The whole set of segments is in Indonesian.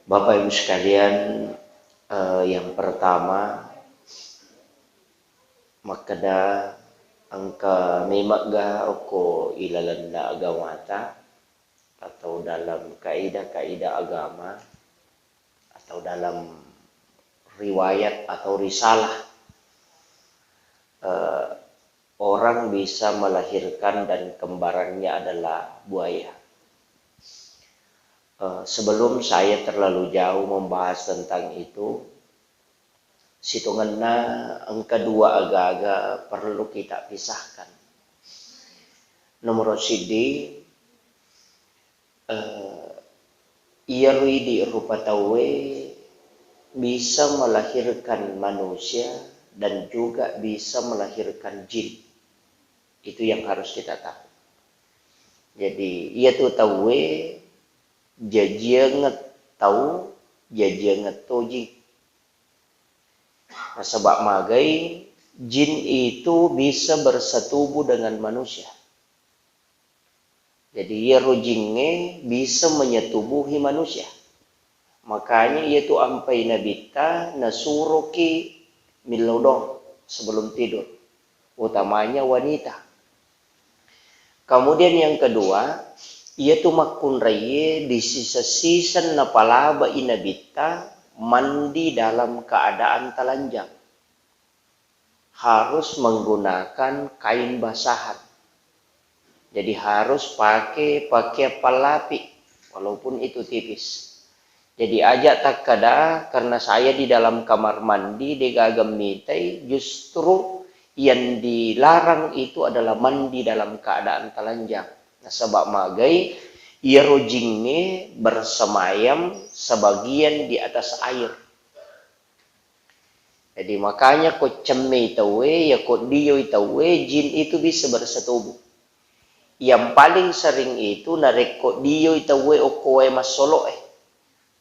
Bapak Ibu sekalian, yang pertama makada angka memagga oko ilalanda agamata atau dalam kaidah-kaidah agama atau dalam riwayat atau risalah, orang bisa melahirkan dan kembarannya adalah buaya. Sebelum saya terlalu jauh membahas tentang itu, situnganna angka dua agak-agak perlu kita pisahkan. Nomor sidi, ia ruidi rupa tawe bisa melahirkan manusia dan juga bisa melahirkan jin. Itu yang harus kita tahu. Jadi ia tuh tawe jajianget tahu jajianget toji. Nah, sebab magai jin itu bisa bersetubuh dengan manusia. Jadi ia rojinge bisa menyetubuhi manusia. Makanya ia tu ampai nabita nasuroki milodong sebelum tidur. Utamanya wanita. Kemudian yang kedua, ia tu makun raye di sisa-sisa napalaba inabita mandi dalam keadaan telanjang. Harus menggunakan kain basahan. Jadi harus pakai pelapi walaupun itu tipis. Jadi ajak tak kada karena saya di dalam kamar mandi degagam mitai, justru yang dilarang itu adalah mandi dalam keadaan telanjang. Nah, sebab magai ia rojingnya bersemayam sebagian di atas air. Jadi makanya kok cemei tawe ya kok dio tawe jin itu bisa bersetubuh. Yang paling sering itu narek kok dio tawe okoe masolo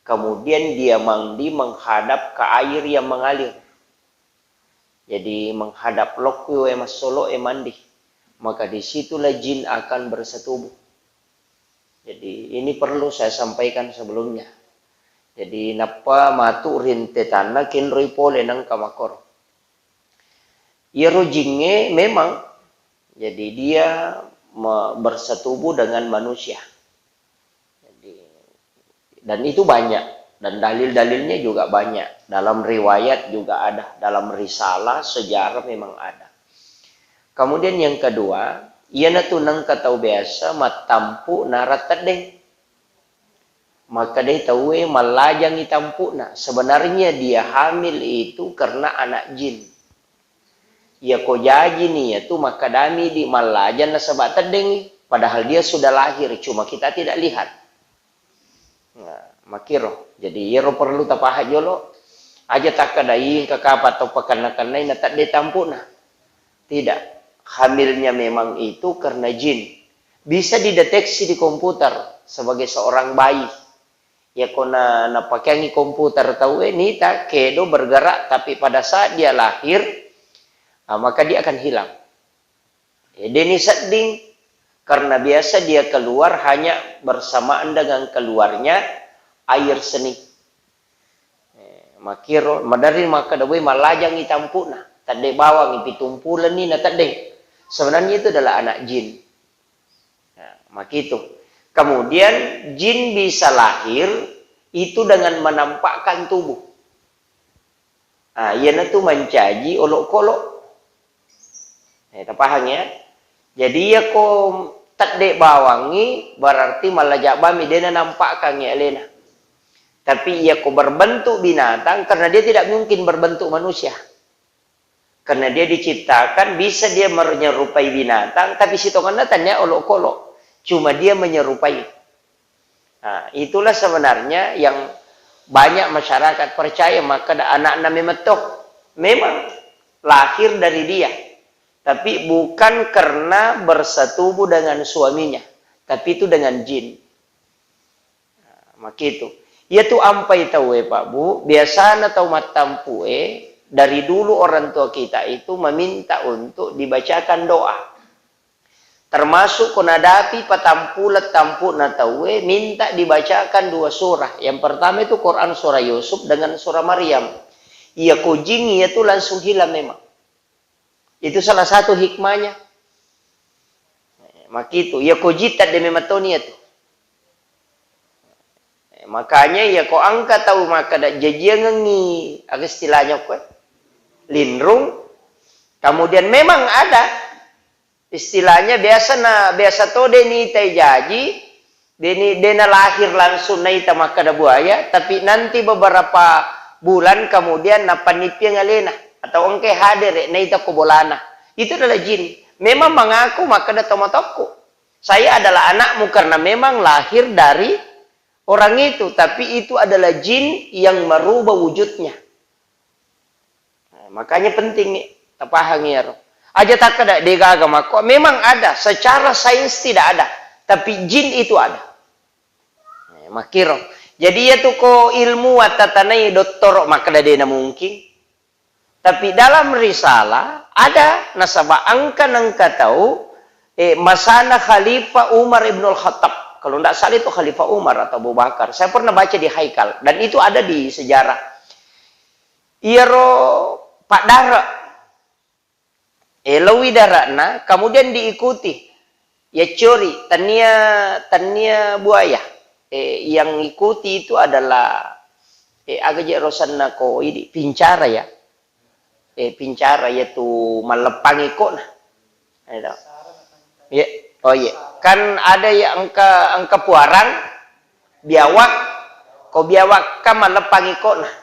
kemudian dia mandi menghadap ke air yang mengalir. Jadi menghadap lokwe masolo mandi. Maka disitulah jin akan bersetubuh. Jadi ini perlu saya sampaikan sebelumnya. Jadi napa matu rintetana kinroi pole nang kamakor. Ia rojinge memang jadi dia bersetubuh dengan manusia. Jadi, dan itu banyak dan dalil-dalilnya juga banyak. Dalam riwayat juga ada, dalam risalah sejarah memang ada. Kemudian yang kedua, ia natunang katau biasa matampu naratadeng. Maka dia tahu malajang itampu na. Sebenarnya dia hamil itu karena anak jin. Ya ko jaji nih ya tu maka dami di malajan na sabat tadeng. Padahal dia sudah lahir, cuma kita tidak lihat. Nah, makiro. Jadi ia perlu tapahat jolo. Aja tak kadai kakapat atau pakan-pakan na tak ditampu na. Tidak. Hamilnya memang itu karena jin. Bisa dideteksi di komputer sebagai seorang bayi. Ya kona napakangi komputer tahu ini tak kedo bergerak tapi pada saat dia lahir maka dia akan hilang. Deni seding karena biasa dia keluar hanya bersamaan dengan keluarnya air seni. Makiro madari maka dawe malajang itampuna. Tade bawang ipitumpulan ni na tade. Sebenarnya itu adalah anak jin. Nah, maka itu. Kemudian jin bisa lahir itu dengan menampakkan tubuh. Ia itu mencaji olok-kolok. Kita paham ya? Jadi ya ko tade bawangi berarti malajak bami dia nampakkan ya Elena. Tapi ia ko berbentuk binatang karena dia tidak mungkin berbentuk manusia. Karena dia diciptakan bisa dia menyerupai binatang, tapi sitongannya tanya olok-kolok. Cuma dia menyerupai. Nah, itulah sebenarnya yang banyak masyarakat percaya, maka anak-anak memetok. Memang lahir dari dia. Tapi bukan karena bersetubuh dengan suaminya. Tapi itu dengan jin. Nah, maka itu. Ia tu ampai tahu Pak Bu. Biasa atau matampu dari dulu orang tua kita itu meminta untuk dibacakan doa. Termasuk konadapi patampulat tampu natawe minta dibacakan 2 surah. Yang pertama itu Quran surah Yusuf dengan surah Maryam. Ia kujing ia tuh langsung hilang memang. Itu salah satu hikmahnya. Maka itu ia kujitat demi matonia tuh. Makanya ya kau angkat tahu maka dak jajian ngengi agak istilahnya kau linrung. Kemudian memang ada istilahnya biasa to deni tai jaji dena lahir langsung nai ta maka da buaya, tapi nanti beberapa bulan kemudian napanipia ngalena atau engke hadir nai ta kobolana. Itu adalah jin. Memang mengaku maka da tomatokku. Saya adalah anakmu karena memang lahir dari orang itu, tapi itu adalah jin yang merubah wujudnya. Nah, makanya penting nih, tapahang ya. Aja tak ada di agama kok memang ada, secara sains tidak ada, tapi jin itu ada. Nah, makiro. Jadi ya tuh ko ilmu watatanai doktor maka dena mungkin. Tapi dalam risalah ada nasabah angka tahu masana Khalifah Umar ibnul Khattab. Kalau tidak salah itu Khalifah Umar atau Abu Bakar. Saya pernah baca di Haikal dan itu ada di sejarah. Iro Pak Dara Elawi darakna kemudian diikuti ya curi tania buaya yang ikuti itu adalah agak rosan nako ini pincara ya pincara yaitu malepangi kok nah ya oh iya kan ada ya angka puarang biawak ko biawak kan malepangi kok nah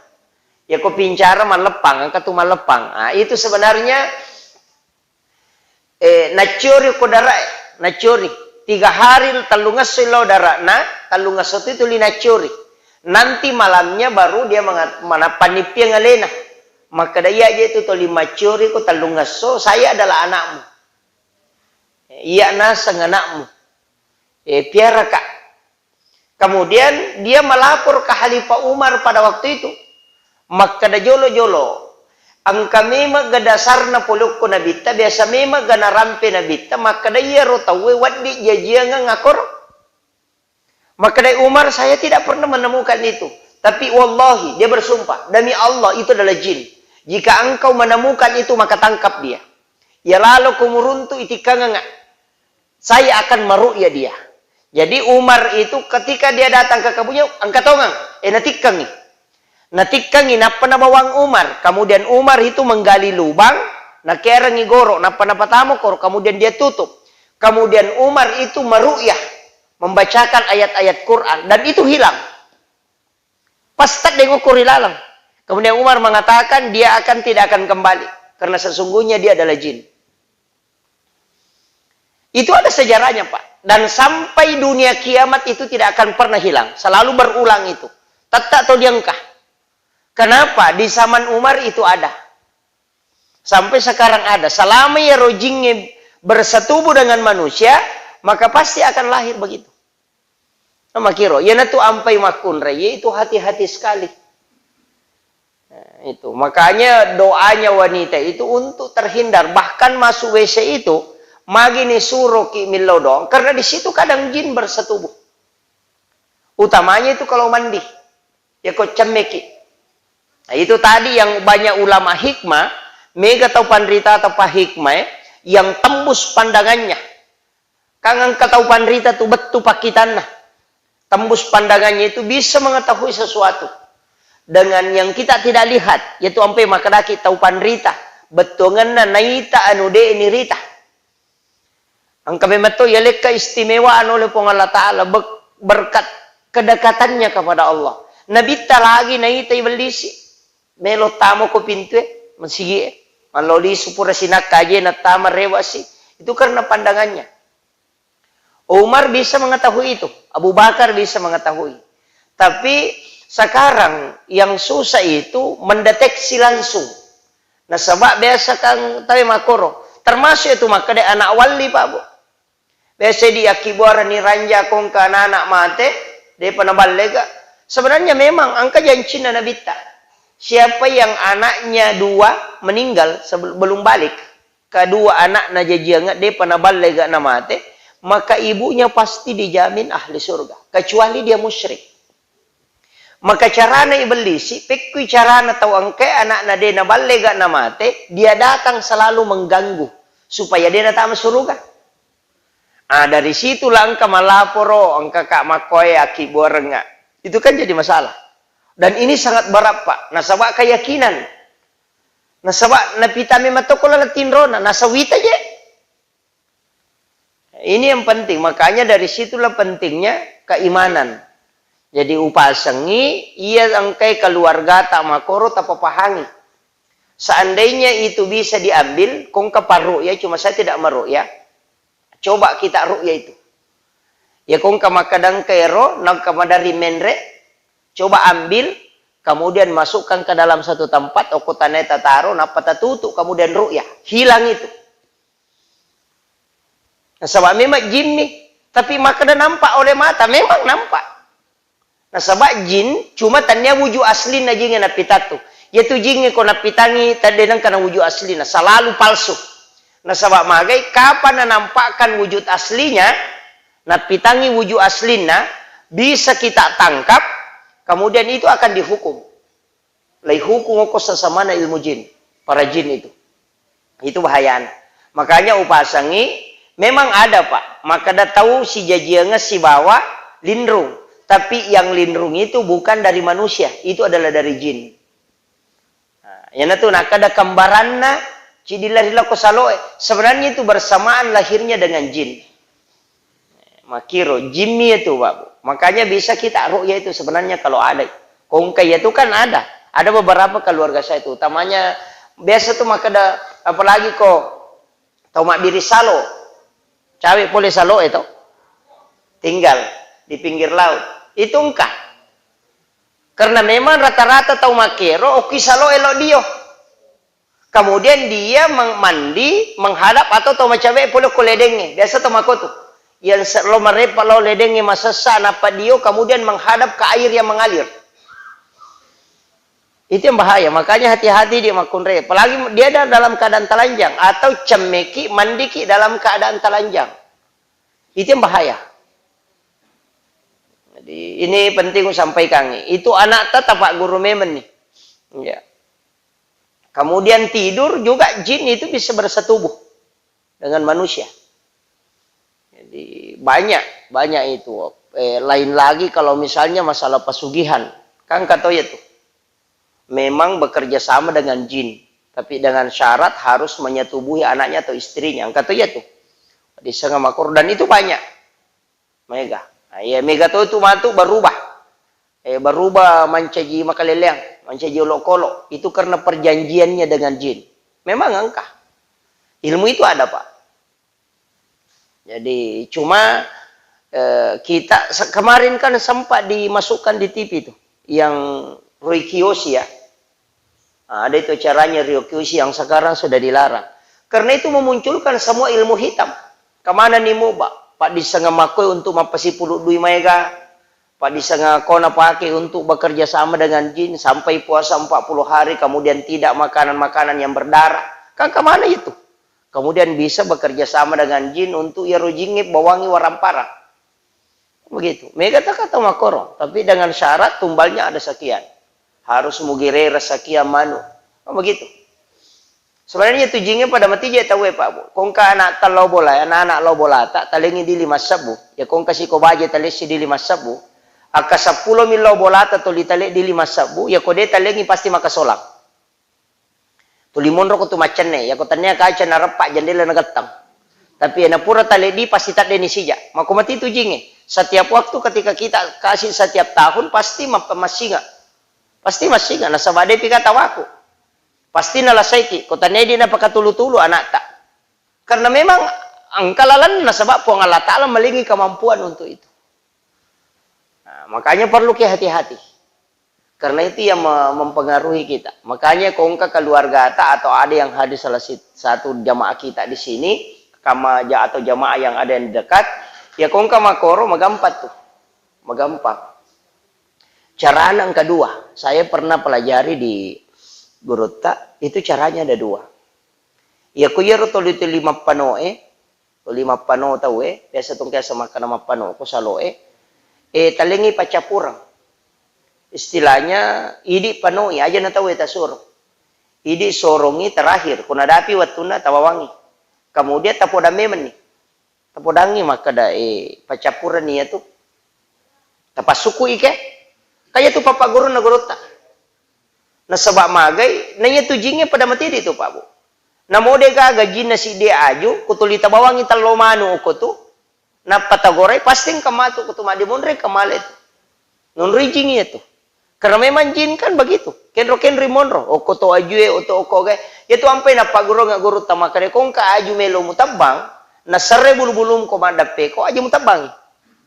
ya ko pincara malepang angka tu malepang nah, itu sebenarnya nacuri ko dara nacuri 3 hari talungas silo dara na talungas itu linacuri nanti malamnya baru dia manapanipi ngalena maka daya aja itu to 5 curi ko talungas so saya adalah anakmu iya nasang anakmu piara kak kemudian dia melapor ke Khalifah Umar pada waktu itu maka da jolo angka mema gadasar na puluk ko nabita biasa mema gana rampe nabita maka daya rotawe waddi jajian ngakor maka daya Umar saya tidak pernah menemukan itu tapi wallahi dia bersumpah demi Allah itu adalah jin jika engkau menemukan itu maka tangkap dia ya lalu kumuruntu itikanga saya akan meru'ya dia jadi Umar itu ketika dia datang ke kabunya angkat tongang natikangi natikangi napa na bawang Umar kemudian Umar itu menggali lubang na kera ngigoro napa tamu kor kemudian dia tutup kemudian Umar itu meru'yah membacakan ayat-ayat Quran dan itu hilang pastat dengan kurilalang kemudian Umar mengatakan dia tidak akan kembali karena sesungguhnya dia adalah jin itu ada sejarahnya Pak dan sampai dunia kiamat itu tidak akan pernah hilang selalu berulang itu tetap atau diangkah. Kenapa? Di zaman Umar itu ada. Sampai sekarang ada. Selama ya rojingnya bersetubuh dengan manusia, maka pasti akan lahir begitu. Nama kiro. Ya natu ampai makun raya itu hati-hati sekali. Nah, itu. Makanya doanya wanita itu untuk terhindar. Bahkan masuk WC itu, magini suruh ki milodong. Karena di situ kadang jin bersetubuh. Utamanya itu kalau mandi. Ya kok cemeki. Nah, itu tadi yang banyak ulama hikmah, mega atau pandrita atau hikmah yang tembus pandangannya. Kangen katau pandrita tu betu pakitanna. Tembus pandangannya itu bisa mengetahui sesuatu dengan yang kita tidak lihat, yaitu ampe makadaki tau pandrita, betonganna naita anu de ini rita. Angka memeto ya leka istimewaan oleh Allah Ta'ala berkat kedekatannya kepada Allah. Nabita lagi naita ibelisi. Melo tamo ko pintu masigi maloli supura sinak kaje na tama rewasi itu karena pandangannya. Umar bisa mengetahui itu, Abu Bakar bisa mengetahui. Tapi sekarang yang susah itu mendeteksi langsung. Nah sebab biasa kan tahu makoro, termasuk itu maka dia anak wali Pak Bu. Biasa dia kibuara ni ranja kong ka anak mate, dia penambal lega. Sebenarnya memang angka janji na nabita. Siapa yang anaknya 2 meninggal sebelum balik, kedua anak na jajangat dia panabal lega na mate, maka ibunya pasti dijamin ahli surga, kecuali dia musyrik. Maka carana iblis, pekui carana tau angke anak na dia na balega na mate, dia datang selalu mengganggu supaya dia na tak masuk surga. Dari situlah angka malaporo, angka kak makoy aki buarenga. Itu kan jadi masalah. Dan ini sangat berat Pak. Nasabak keyakinan. Nasabak napitami matokola latinrona, nasawit aja. Ini yang penting. Makanya dari situlah pentingnya keimanan. Jadi upasangi, ia angkai keluarga tak makoro tak papahangi. Seandainya itu bisa diambil, kong keparu ya, cuma saya tidak meru ya. Coba kita ru'ya itu. Ya kong kamakadang kero, nang kamadari menre, coba ambil, kemudian masukkan ke dalam satu tempat, okotane tataro, napata tutup, kemudian ru'ya. Hilang itu. Nah, sebab memang jin nih, tapi maka dah nampak oleh mata, memang nampak. Nah, sebab jin, cuma tanya wujud asli na jingnya napitatu. Yaitu jingnya ko napitangi, tadi nang kana wujud asli na, selalu palsu. Nah, sebab magai, kapan nampakkan wujud aslinya, napitangi wujud aslinya, bisa kita tangkap, kemudian itu akan dihukum. Lai hukum ko sesamana ilmu jin, para jin itu. Itu bahayaan. Makanya upasangi, memang ada Pak. Maka dah tahu si jajianga si bawa lindrung. Tapi yang lindrung itu bukan dari manusia, itu adalah dari jin. Nah, yang itu nak ada kembaranna, cidilarilah ko saloe. Sebenarnya itu bersamaan lahirnya dengan jin. Makiro, jinni itu Pak. Makanya bisa kita ru'ya itu sebenarnya kalau ada. Kongkai itu kan ada. Ada beberapa keluarga saya itu. Utamanya, biasa tuh maka ada, apalagi kok, tau mak biri salo. Cawe boleh salo itu. Tinggal di pinggir laut. Itu engkah. Karena memang rata-rata tau makero, oki salo elok dia. Kemudian dia mandi, menghadap atau tau macawe pula koledengnya. Biasa tau mako tuh. Yang lo merepa lo ledengnya masasa napa dia, kemudian menghadap ke air yang mengalir. Itu yang bahaya. Makanya hati-hati dia makun re. Apalagi dia dalam keadaan telanjang. Atau cemeki, mandiki dalam keadaan telanjang. Itu yang bahaya. Jadi ini penting saya sampaikan. Itu anak tetap Pak Guru Memen nih. Ya. Kemudian tidur juga jin itu bisa bersetubuh dengan manusia. Jadi banyak itu. Lain lagi kalau misalnya masalah pesugihan. Kan kata ya tuh. Memang bekerja sama dengan jin. Tapi dengan syarat harus menyetubuhi anaknya atau istrinya. Kata ya tuh. Di Sengah Makor. Dan itu banyak. Mega. Nah, ya mega itu mantu berubah. Berubah mancaji makaleleang, mancaji olok-olok. Itu karena perjanjiannya dengan jin. Memang angka. Ilmu itu ada Pak. Jadi cuma kita kemarin kan sempat dimasukkan di TV itu. Yang Ryo Kiyoshi ya. Nah, ada itu caranya Ryo Kiyoshi yang sekarang sudah dilarang. Karena itu memunculkan semua ilmu hitam. Kemana nih mau Pak? Pak disengah makoi untuk mapasi puluh dui mega. Pak disengah kona pakai untuk bekerja sama dengan jin. Sampai puasa 40 hari. Kemudian tidak makanan-makanan yang berdarah. Kan kemana itu? Kemudian bisa bekerja sama dengan jin untuk ya rojingip bawangi warampara. Begitu. Mega tak kata makoro. Tapi dengan syarat tumbalnya ada sekian. Harus mugire sekian manu. Begitu. Sebenarnya tujuannya pada mati je tahu Pak Bu. Kongka anak talau bola, anak-anak lau bola tak talengi di 5 sabu. Ya kongka si ko baje talesi di 5 sabu. Aka 10 mil lau bola atau litale di 5 sabu. Ya kode talengi pasti maka solak. Tulimon roko tu macan ne. Ya ko tanya kaca narapak jendela nagatang. Tapi anak pura tale di pasti tak deni sija. Maka mati tujuannya. Setiap waktu ketika kita kasih setiap tahun pasti masinga. Pasti masinga. Nasabade pika tawaku. Pasti nalasaiki. Kotanya dia napakatulu-tulu anak tak. Karena memang angkalalan na sebab po Allah Ta'ala melingi kemampuan untuk itu. Nah, makanya perlu ke hati-hati. Karena itu yang mempengaruhi kita. Makanya kongka keluarga tak atau ada yang hadir salah satu jamaah kita di sini, atau jamaah yang ada yang dekat, ya kongka makoro magampat tuh. Magampang. Cara yang kedua, saya pernah pelajari di Guru tak, itu caranya ada 2. Iya ko yero to lito 5 pano o 5 pano tau biasa tong kaya sama kana 5 pano ko sa loe. Talingi pacapurang. Istilahnya idi pano aja na tau tasuro. Idi sorongi terakhir kuna dapi watuna tawawangi. Kemudian tapodame men ni. Tapodangi maka da pacapuran niya tu. Tapasuku ike. Kaya tu papa guru na gurota. Nasabak magay, nanya tu jingnya pada mati itu Pak Bu. Namode ka gajin na si dia aju, kutulita bawangi talomano ko tu. Na patagore pasting kamatu ko tu madimonre kamalet. Non rijing itu. Karena memang jin kan begitu. Kenro monro, o ko to ajue o to ko ga. Itu ampai na paguro nga guru tamakare kung ka aju melo mutabang, na sare bulu-bulum ko mandape ko aju mutabang.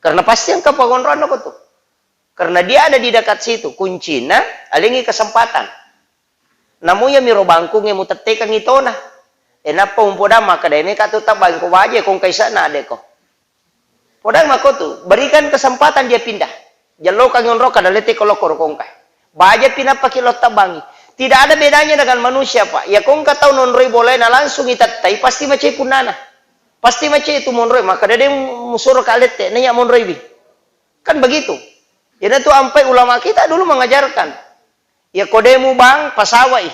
Karena pasti ang kapagonron ko tu. Karena dia ada di dekat situ, kuncinya alingi kesempatan. Namunya miro bangkung yang mutetekan itu nah. Enapa umpoda maka demi katu tabang ko waje kung kaisa na ade ko. Podang mako tu berikan kesempatan dia pindah. Jallo kang yonro kada lete ko lokor kung kai. Baje pinapakilot tabangi. Tidak ada bedanya dengan manusia Pak. Ya kung katau nonroi boleh na langsung itatai pasti macam punana. Pasti macam itu monroi maka dede musuro kalete nanya monroi bi. Kan begitu. Ya itu ampai ulama kita dulu mengajarkan. Ya kodemu bang pasawai.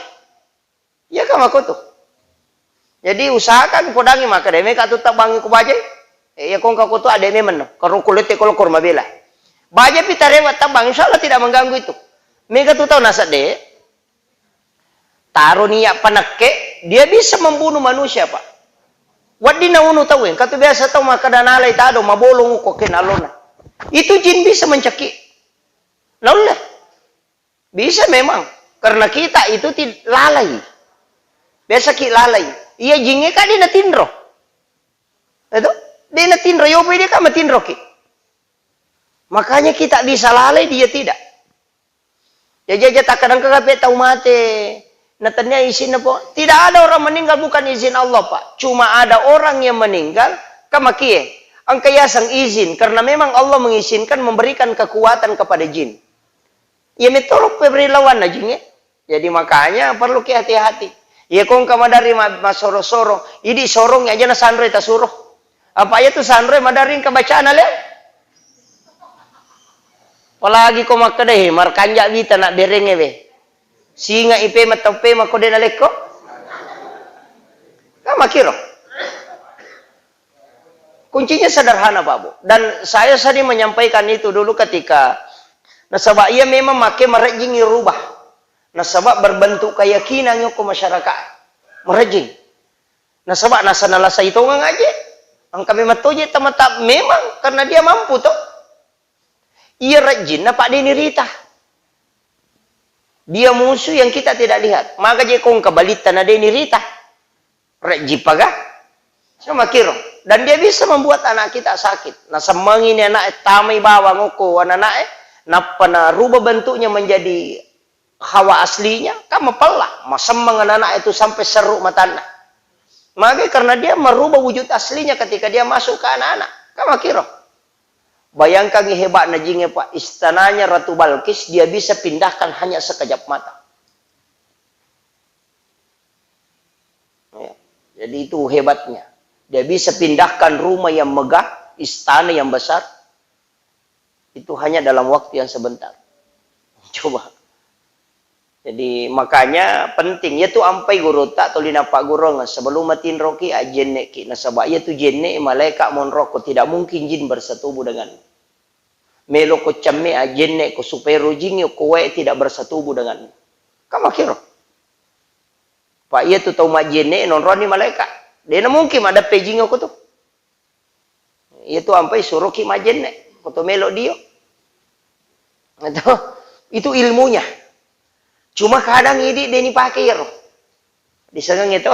Ya kan mako tuh. Jadi usahakan podangi maka deme katu tabangi ku baje. Ya kong kaku tu ademe men. Karo kulete kalau kurma bela. Baje pitarewat tabang insyaallah tidak mengganggu itu. Mega tu tahu nasa de. Taruh niat panake, dia bisa membunuh manusia Pak. Wadi na unu tahu katu biasa tahu maka danalai tado mabolong ko kenalona. Itu jin bisa mencekik. Laulah. Bisa memang. Karena kita itu lalai. Biasa ki lalai. Iya jinge ka di natindro. Itu di natindro yo dia ka matindro ki. Makanya kita bisa lalai dia tidak. Ya jaja tak kadang kagape tahu mate. Natanya izin apa? Tidak ada orang meninggal bukan izin Allah Pak. Cuma ada orang yang meninggal kamakie. Ang kayasang izin karena memang Allah mengizinkan memberikan kekuatan kepada jin. Ya mitolog peberilawan na jinge. Jadi makanya perlu ki hati-hati. Ya kung kamadari masoro-soro, idi sorong aja na sanre tasuro. Apa ya tu sanre madaring kabacaan ale? Palagi ko makadahe markanja bita nak derenge be. Singa ipe matope makode na leko. Kama kiro. Kuncinya sederhana Pak Bu. Dan saya tadi menyampaikan itu dulu ketika nasabak ia memang make merejing rubah. Nasabak berbentuk keyakinan ke masyarakat. Merejing. Nasabak nasa nalasa itu aja. Ang kami matoje tamatap memang karena dia mampu toh. Ia rejin na Pak Denirita. Dia musuh yang kita tidak lihat. Maka je kong kabalita na Denirita. Rejim paga. Sama kiro. Dan dia bisa membuat anak kita sakit. Nasa mangin anak tamay bawang ko anak napa na rubah bentuknya menjadi hawa aslinya, kamu pelah. Masemang anak itu sampai seru matana. Maka karena dia merubah wujud aslinya ketika dia masuk ke anak-anak. Kamu kira. Bayangkan hebat najingnya Pak. Istananya Ratu Balkis, dia bisa pindahkan hanya sekejap mata. Ya. Jadi itu hebatnya. Dia bisa pindahkan rumah yang megah, istana yang besar. Itu hanya dalam waktu yang sebentar. Coba. Jadi makanya penting ya tu ampai guru tak tolina pak guru ngas sebelum matin roki ajenne ki nasaba ya tu jenne malaikat monroko tidak mungkin jin bersetubuh dengan melo ko camme ajenne ko supero jin ko we tidak bersetubuh dengan kama kiro pak ya tu tau majenne non roni malaikat dia na mungkin ada pejing ko tu itu ampai suruh ki majenne ko to melo dio itu ilmunya. Cuma kadang ini dia pakai di sana itu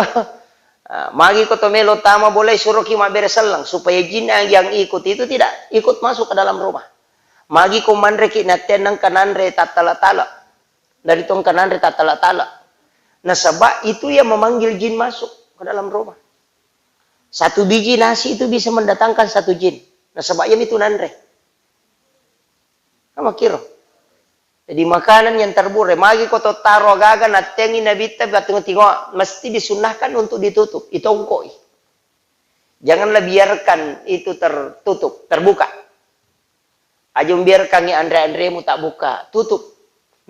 magi ko tomelo tama boleh suruh kima bereselang supaya jin yang ikut itu tidak ikut masuk ke dalam rumah. Magi ko manre ki natenang kananre tatala-tala. Dari tong kananre tatala-tala. Nah sebab itu yang memanggil jin masuk ke dalam rumah. Satu biji nasi itu bisa mendatangkan satu jin. Nah sebabnya itu nanre. Kamu kira? Jadi makanan yang terbure, magi kau taruh gaga natengi nabita tengok mesti disunahkan untuk ditutup, itongkoi. Janganlah biarkan itu tertutup, terbuka. Aja biarkan ni Andre-Andre mu tak buka, tutup.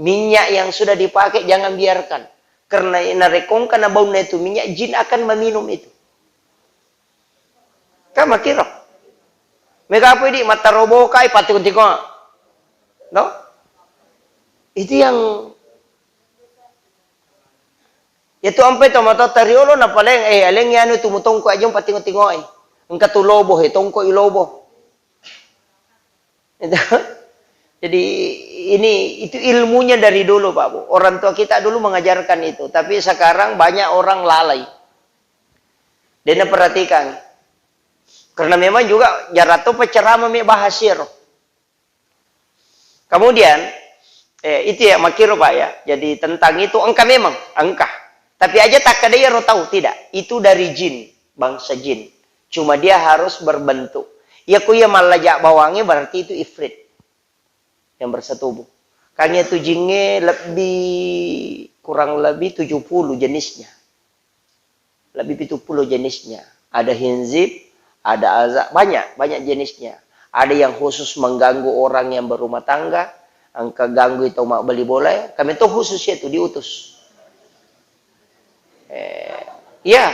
Minyak yang sudah dipakai jangan biarkan. Karena narekong karena bau itu minyak, jin akan meminum itu. Kamu kira? Mereka apa ini mata robokai pati tengok. No? Itu yang itu ampe to mata tariolo na paleng aleng yan itu mutong ko ajong pati tengok engka tu lobo tongko ilobo. Jadi ini itu ilmunya dari dulu Pak Bu. Orang tua kita dulu mengajarkan itu, tapi sekarang banyak orang lalai. Dan perhatikan. Karena memang juga jarato penceramah bahasir. Kemudian itu ya makiro Pak ya. Jadi tentang itu engkau memang engkau. Tapi aja tak ada yang tahu tidak. Itu dari jin, bangsa jin. Cuma dia harus berbentuk. Ya kuya malajak bawangnya berarti itu ifrit yang bersetubuh. Kanya itu jinnya kurang lebih 70 jenisnya. Lebih 70 jenisnya. Ada hinzib, ada azab, banyak jenisnya. Ada yang khusus mengganggu orang yang berumah tangga, angka ganggu itu mak beli boleh. Kami itu khusus itu diutus. Ya.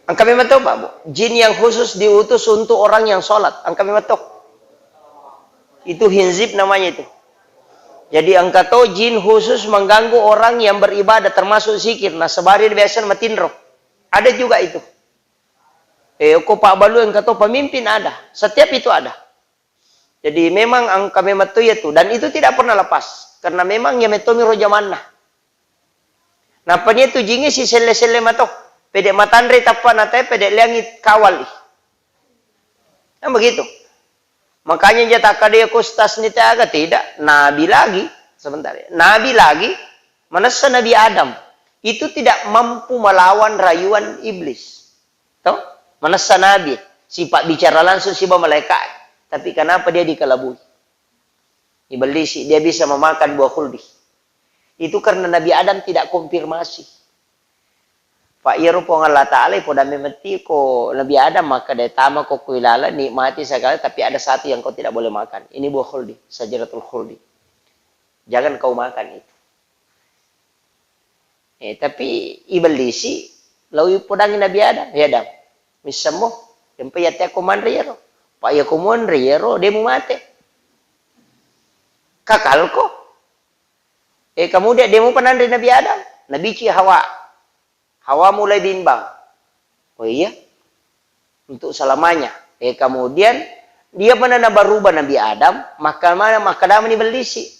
Angka memang tahu Pak Bu. Jin yang khusus diutus untuk orang yang sholat. Angka memang tahu. Itu hinzib namanya itu. Jadi angka tahu jin khusus mengganggu orang yang beribadah termasuk zikir. Nah sebari biasa matinro. Ada juga itu. Kok Pak Balu yang kata pemimpin ada. Setiap itu ada. Jadi memang angka memang tahu itu. Dan itu tidak pernah lepas. Karena memang yang metomi roja mana. Nah penya itu jinnya si sele-sele matok. Pedek matandre tapan atau pedek langit kawal. Nah begitu. Makanya jatah dia kustas ni agak tidak. Nabi lagi. Sebentar ya. Nabi lagi. Manasa Nabi Adam. Itu tidak mampu melawan rayuan iblis. Tahu? Manasa Nabi. Sifat bicara langsung sifat malaikat. Tapi kenapa dia dikelabui? Iblis dia bisa memakan buah khuldi. Itu karena Nabi Adam tidak konfirmasi. Pak Yero po Allah Ta'ala po dami mati ko Nabi Adam maka dia tama ko kuilala nikmati segala tapi ada satu yang kau tidak boleh makan. Ini buah khuldi, sajaratul khuldi. Jangan kau makan itu. Tapi iblis lawi po dangi Nabi Adam, ya Adam. Misamo, yang payat ko man riyero. Pak ya ko man riyero, dia mau mati. Kakal ko. Kemudian dia mau penandri Nabi Adam, Nabi Hawa. Hawa mulai bimbang. Oh iya? Untuk selamanya. Kemudian dia benar berubah Nabi Adam, maka dalam ini belisi.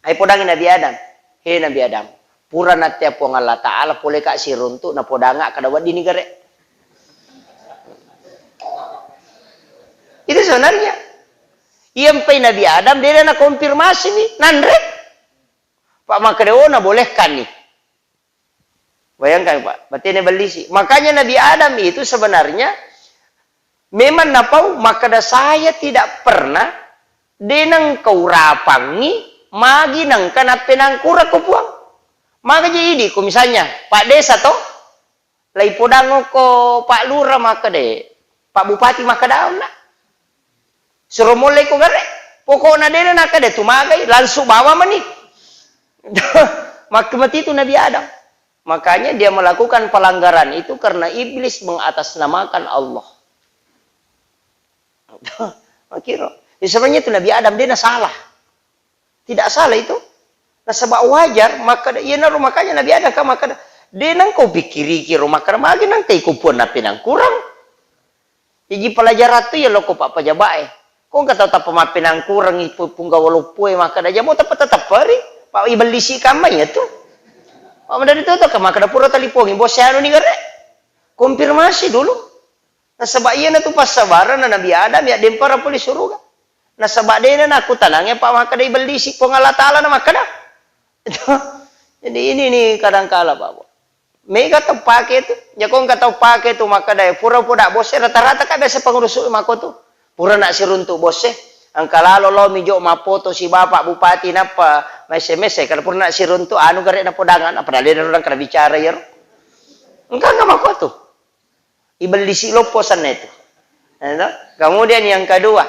Hai podangin Nabi Adam. Hei Nabi Adam, pura nate po Allah Ta'ala boleh kak siruntuk na podanga kada wadi ni gare. Itu sebenarnya. Iyampai Nabi Adam dia na konfirmasi nih, nandre. Pak Makadeo na bolehkan nih. Bayangkan Pak, berarti ini belisi. Makanya Nabi Adam itu sebenarnya memang napau maka saya tidak pernah denang kau rapangi magi nang kana penangkura ko puang. Maka jadi ko misalnya Pak Desa toh lai podango ko Pak Lurah maka de Pak Bupati maka daun na. Suruh mulai ko gare. Pokoknya dia nak de tumagai langsung bawa mani. Maka mati itu Nabi Adam. Makanya dia melakukan pelanggaran itu karena iblis mengatasnamakan Allah. Makiro. Sebenarnya itu Nabi Adam dia salah. Tidak salah itu. Nah sebab wajar maka ya naru makanya Nabi Adam maka dia nang kau pikiri kiro maka magi nang tei kupun napi nang kurang. Jadi pelajaran tu ya lo ko pak pajabae. Kau kata tak pemapi nang kurang ipu pungga walupue maka dah mau tetap pari. Pak iblis kamai ya tu. Pak dari itu ke maka dapur talipongi bos saya nih gare. Konfirmasi dulu. Nah sebab iya na tu pas sabaran na Nabi Adam ya dempara puli suruga. Nah sebab dia na aku tanangnya Pak maka dai belisi po Allah Ta'ala na maka dah. Jadi ini nih kadang-kala Pak. Mega tau pakai itu. Ya kau nggak tahu pakai itu maka dah pura-pura bosnya rata-rata kan biasa pengurus mako tu. Pura nak siruntuk bosnya. Ang kalalo lo medyo mapoto si Bapak Bupati napa may SMS kalau pun nak sirun tu anu gari na podangan apa dalil orang kada bicara yer. Engkau enggak mau tuh. Ibal di siloposan itu. Kemudian yang kedua,